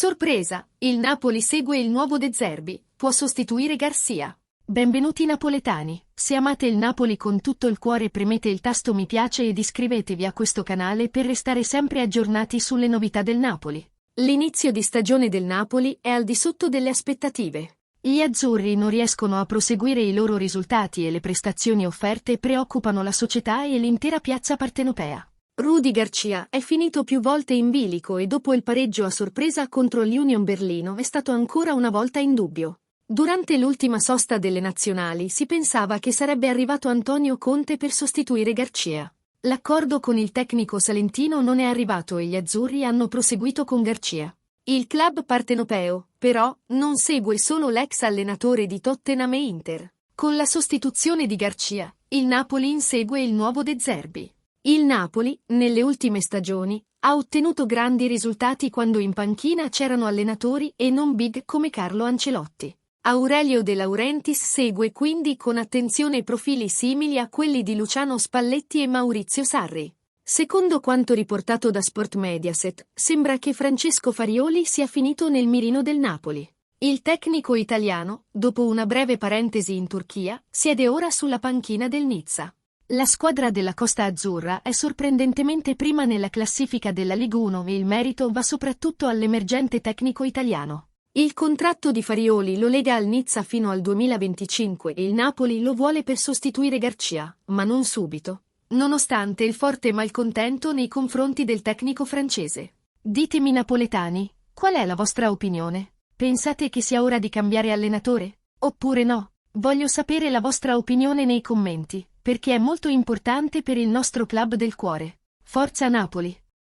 Sorpresa! Il Napoli segue il nuovo De Zerbi, può sostituire Garcia. Benvenuti napoletani, se amate il Napoli con tutto il cuore premete il tasto mi piace ed iscrivetevi a questo canale per restare sempre aggiornati sulle novità del Napoli. L'inizio di stagione del Napoli è al di sotto delle aspettative. Gli azzurri non riescono a proseguire i loro risultati e le prestazioni offerte preoccupano la società e l'intera piazza partenopea. Rudy Garcia è finito più volte in bilico e dopo il pareggio a sorpresa contro l'Union Berlino è stato ancora una volta in dubbio. Durante l'ultima sosta delle nazionali si pensava che sarebbe arrivato Antonio Conte per sostituire Garcia. L'accordo con il tecnico salentino non è arrivato e gli azzurri hanno proseguito con Garcia. Il club partenopeo, però, non segue solo l'ex allenatore di Tottenham e Inter. Con la sostituzione di Garcia, il Napoli insegue il nuovo De Zerbi. Il Napoli, nelle ultime stagioni, ha ottenuto grandi risultati quando in panchina c'erano allenatori e non big come Carlo Ancelotti. Aurelio De Laurentiis segue quindi con attenzione profili simili a quelli di Luciano Spalletti e Maurizio Sarri. Secondo quanto riportato da Sport Mediaset, sembra che Francesco Farioli sia finito nel mirino del Napoli. Il tecnico italiano, dopo una breve parentesi in Turchia, siede ora sulla panchina del Nizza. La squadra della Costa Azzurra è sorprendentemente prima nella classifica della Ligue 1 e il merito va soprattutto all'emergente tecnico italiano. Il contratto di Farioli lo lega al Nizza fino al 2025 e il Napoli lo vuole per sostituire Garcia, ma non subito, nonostante il forte malcontento nei confronti del tecnico francese. Ditemi napoletani, qual è la vostra opinione? Pensate che sia ora di cambiare allenatore? Oppure no? Voglio sapere la vostra opinione nei commenti, perché è molto importante per il nostro club del cuore. Forza Napoli!